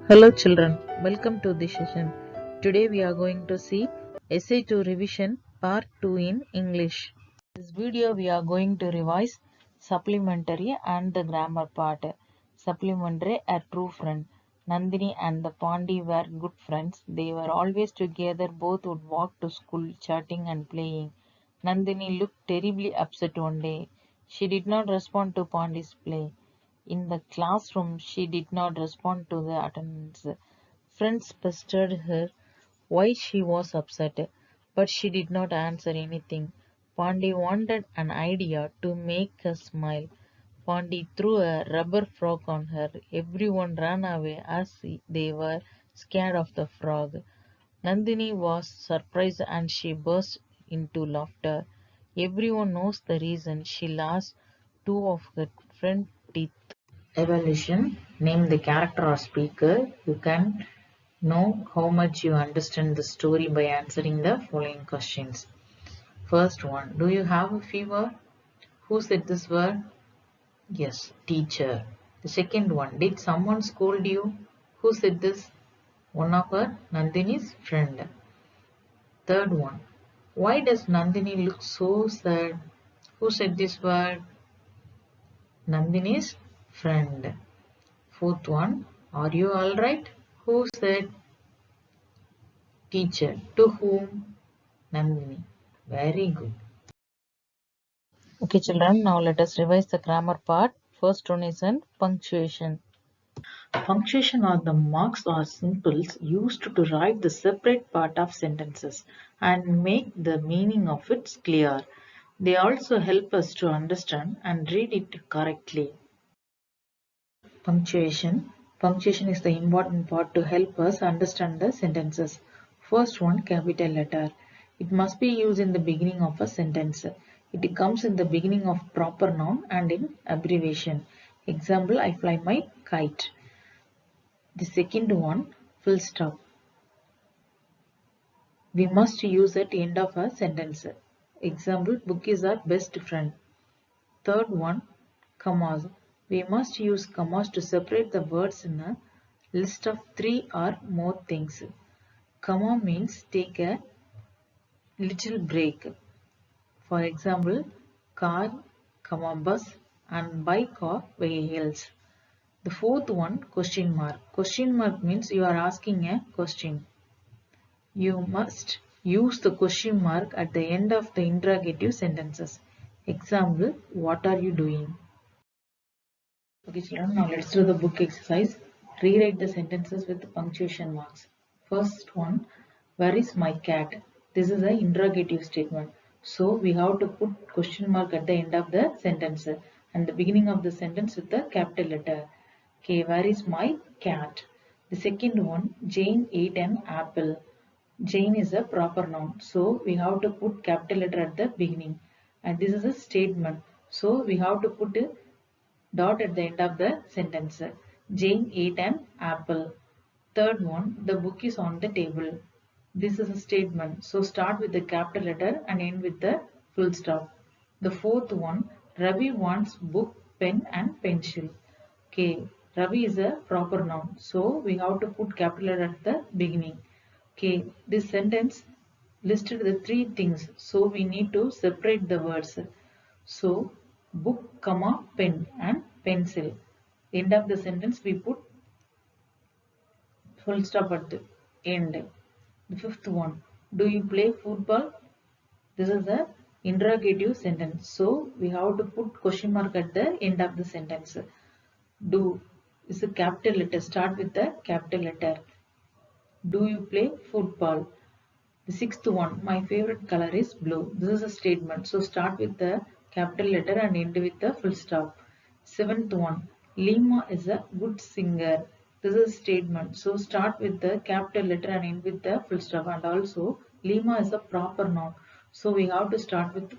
Hello children, welcome to this session. Today we are going to see Essay to Revision Part 2 in English. In this video we are going to revise supplementary and the grammar part. Supplementary, a true friend. Nandini and the Pandi were good friends. They were always together, both would walk to school chatting and playing. Nandini looked terribly upset one day. She did not respond to Pandi's play. In the classroom, she did not respond to the attendance. Friends pestered her why she was upset, but she did not answer anything. Pandi wanted an idea to make her smile. Pandi threw a rubber frog on her. Everyone ran away as they were scared of the frog. Nandini was surprised and she burst into laughter. Everyone knows the reason. She lost two of her front teeth. Evaluation. Name the character or speaker. You can know how much you understand the story by answering the following questions. First one. Do you have a fever? Who said this word? Yes, teacher. The second one. Did someone scold you? Who said this? One of her, Nandini's friend. Third one. Why does Nandini look so sad? Who said this word? Nandini's friend. Fourth one. Are you alright? Who said? Teacher. To whom? Nandini. Very good. Okay, children, now let us revise the grammar part. First one is in punctuation. Punctuation are the marks or symbols used to write the separate part of sentences and make the meaning of it clear. They also help us to understand and read it correctly. Punctuation. Punctuation is the important part to help us understand the sentences. First one, capital letter. It must be used in the beginning of a sentence. It comes in the beginning of proper noun and in abbreviation. Example, I fly my kite. The second one, full stop. We must use at the end of a sentence. Example, book is our best friend. Third one, commas. We must use commas to separate the words in a list of three or more things. Comma means take a little break. For example, car, comma, bus and bike or vehicles. The fourth one, question mark. Question mark means you are asking a question. You must use the question mark at the end of the interrogative sentences. Example, what are you doing? Okay, children, now let's do the book exercise. Rewrite the sentences with punctuation marks. First one, where is my cat? This is an interrogative statement. So we have to put question mark at the end of the sentence and the beginning of the sentence with the capital letter. Okay, where is my cat? The second one, Jane ate an apple. Jane is a proper noun. So we have to put capital letter at the beginning. And this is a statement. So we have to put a dot at the end of the sentence. Jane ate an apple. Third one, the book is on the table. This is a statement. So start with the capital letter and end with the full stop. The fourth one, Ravi wants book, pen and pencil. Okay, Ravi is a proper noun. So we have to put capital letter at the beginning. Okay, this sentence listed the three things. So we need to separate the words. So book, comma, pen and pencil. End of the sentence we put full stop at the end. The fifth one, do you play football? This is the interrogative sentence. So we have to put question mark at the end of the sentence. Do is a capital letter. Start with the capital letter. Do you play football? The sixth one, my favorite color is blue. This is a statement. So start with the capital letter and end with the full stop. Seventh one, Lima is a good singer. This is a statement. So start with the capital letter and end with the full stop. And also, Lima is a proper noun. So we have to start with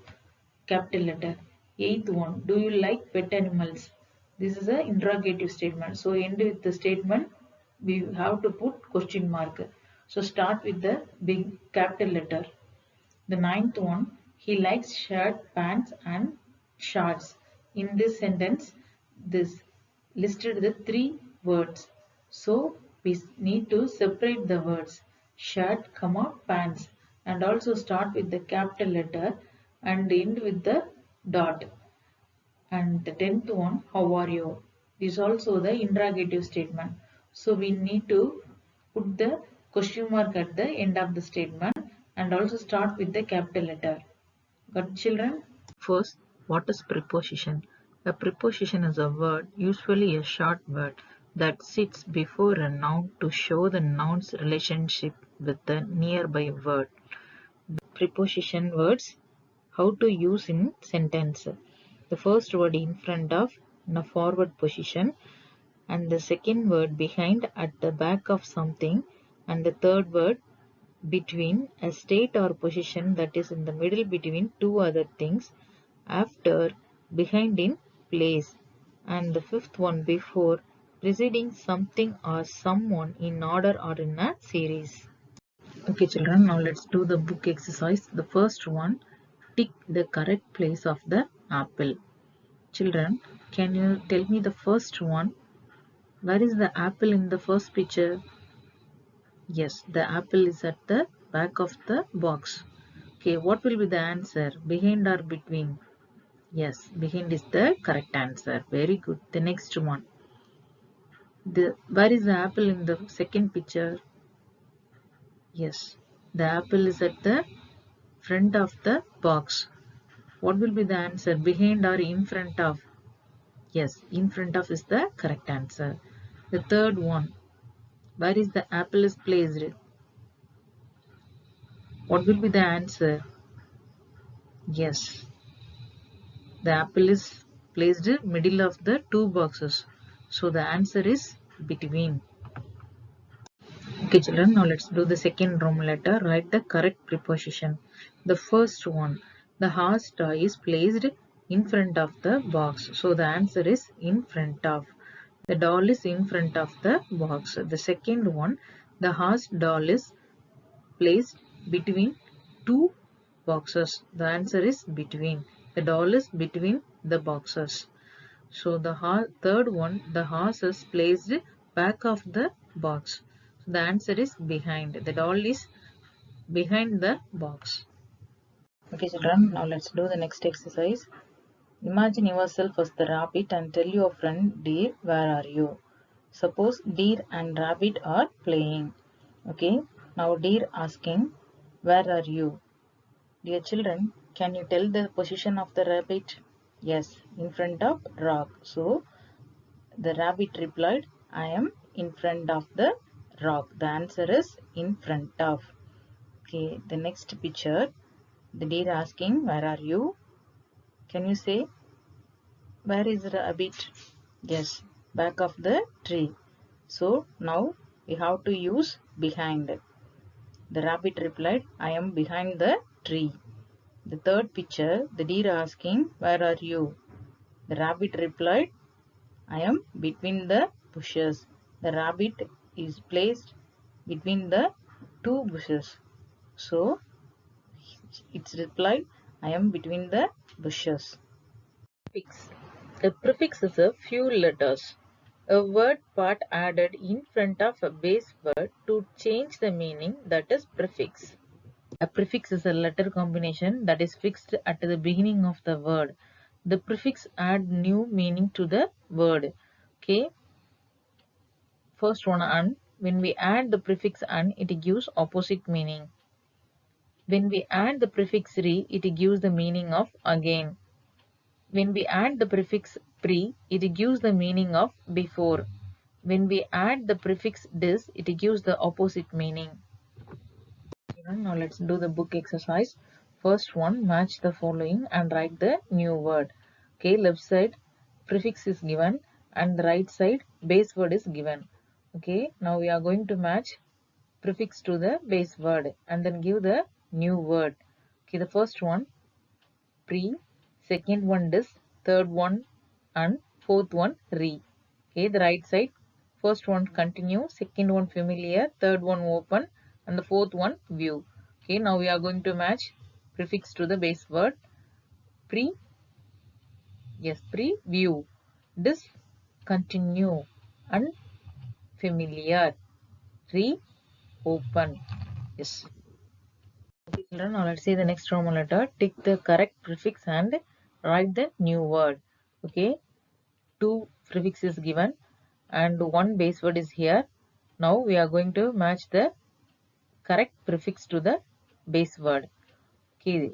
capital letter. Eighth one, do you like pet animals? This is an interrogative statement. So end with the statement, we have to put question mark. So start with the big capital letter. The ninth one, he likes shirt, pants and shorts. In this sentence, this listed the three words. So we need to separate the words shirt, pants, and also start with the capital letter and end with the dot. And the 10th one, how are you? Is also the interrogative statement. So we need to put the question mark at the end of the statement and also start with the capital letter. Got children? First, what is preposition? A preposition is a word, usually a short word, that sits before a noun to show the noun's relationship with the nearby word. Preposition words, how to use in sentence. The first word in front of in a forward position, and the second word behind at the back of something, and the third word between a state or position that is in the middle between two other things, after, behind in place, and the fifth one before, preceding something or someone in order or in a series. Okay children, now let's do the book exercise. The first one, tick the correct place of the apple. Children, can you tell me the first one? Where is the apple in the first picture? Yes, the apple is at the back of the box. Okay, what will be the answer? Behind or between? Yes, behind is the correct answer. Very good. The next one. Where is the apple in the second picture? Yes, the apple is at the front of the box. What will be the answer? Behind or in front of? Yes, in front of is the correct answer. The third one. Where is the apple is placed? What will be the answer? Yes, the apple is placed middle of the two boxes. So the answer is between. Okay children, now let's do the second Roman letter. Write the correct preposition. The first one, the horse toy is placed in front of the box. So the answer is in front of. The doll is in front of the box. The second one, the horse doll is placed between two boxes. The answer is between. The doll is between the boxes. So the third one, the horse is placed back of the box. So the answer is behind. The doll is behind the box. Okay children, now let's do the next exercise. Imagine yourself as the rabbit and tell your friend, dear, where are you? Suppose deer and rabbit are playing. Okay, now deer asking, where are you? Dear children, can you tell the position of the rabbit? Yes, in front of rock. So the rabbit replied, I am in front of the rock. The answer is in front of. Okay, the next picture, the deer asking, where are you? Can you say, where is the rabbit? Yes, back of the tree. So now we have to use behind. The rabbit replied, I am behind the tree. The third picture, the deer asking, where are you? The rabbit replied, I am between the bushes. The rabbit is placed between the two bushes. So it's replied, I am between the bushes. Prefix. A prefix is a few letters. A word part added in front of a base word to change the meaning, that is prefix. A prefix is a letter combination that is fixed at the beginning of the word. The prefix add new meaning to the word. Okay. First one, un. When we add the prefix un, it gives opposite meaning. When we add the prefix re, it gives the meaning of again. When we add the prefix pre, it gives the meaning of before. When we add the prefix dis, it gives the opposite meaning. Now let's do the book exercise. First one, match the following and write the new word. Okay, left side prefix is given and the right side base word is given. Okay, now we are going to match prefix to the base word and then give the new word. Okay, the first one pre, second one dis, third one and fourth one re. Okay, the right side, first one continue, second one familiar, third one open and the fourth one view. Okay, now we are going to match prefix to the base word. Pre, yes, pre, view, dis, continue and familiar. Reopen. Yes. Okay, children, now let's see the next Roman letter. Tick the correct prefix and write the new word. Okay, 2 prefixes given and 1 base word is here. Now we are going to match the correct prefix to the base word. Okay,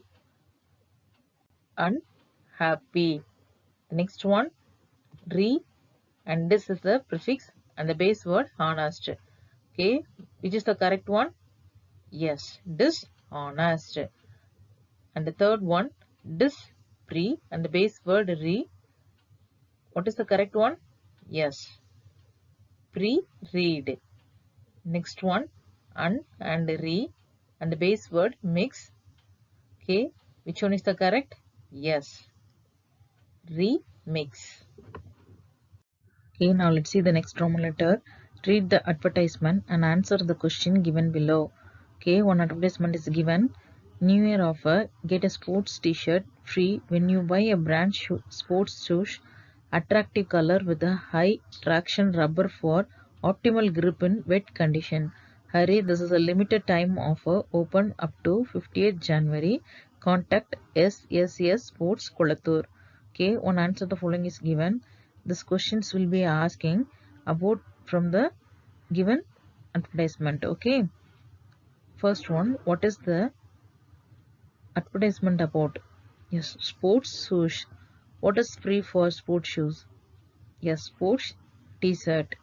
unhappy. The next one, re, and this is the prefix and the base word honest. Okay, which is the correct one? Yes, dishonest. And the third one, dispre, and the base word re. What is the correct one? Yes, pre-read. Next one, un and re, and the base word mix. Okay, which one is the correct? Yes, remix. Okay, now let's see the next Roman letter. Read the advertisement and answer the question given below. Okay, one advertisement is given. New Year offer, get a sports t-shirt free when you buy a brand sports shoes, attractive color with a high traction rubber for optimal grip in wet condition. Hurry, this is a limited time offer open up to 50th January. Contact SSS Sports Kolattur. Okay, one answer the following is given. These questions will be asking about from the given advertisement. Okay, first one, what is the advertisement about? Yes, sports shoes. What is free for sports shoes? Yes, sports t-shirt.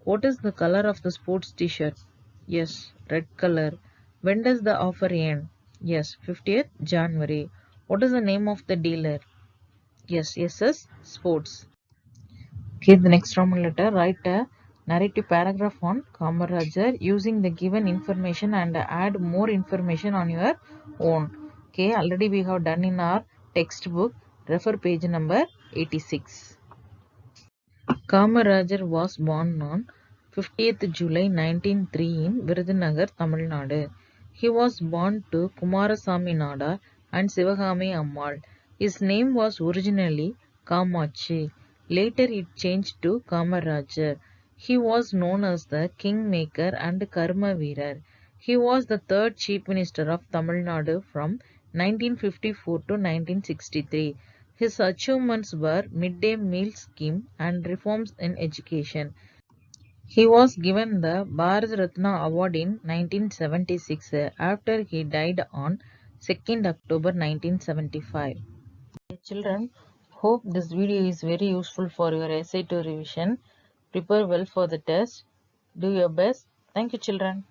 What is the color of the sports t-shirt? Yes, red color. When does the offer end? Yes, 50th January. What is the name of the dealer? Yes, SS Sports. Okay, the next Roman letter, write a narrative paragraph on Kamarajar using the given information and add more information on your own. Okay, already we have done in our textbook. Refer page number 86. Kamarajar was born on 50th July 1903 in Virudhunagar, Tamil Nadu. He was born to Kumarasamy Nadar and Sivagami Ammal. His name was originally Kamachi. Later it changed to Kamarajar. He was known as the Kingmaker and Karma Veerar. He was the third Chief Minister of Tamil Nadu from 1954 to 1963. His achievements were midday meal scheme and reforms in education. He was given the Bharat Ratna Award in 1976 after he died on 2nd October 1975. Children, hope this video is very useful for your essay to revision. Prepare well for the test. Do your best. Thank you, children.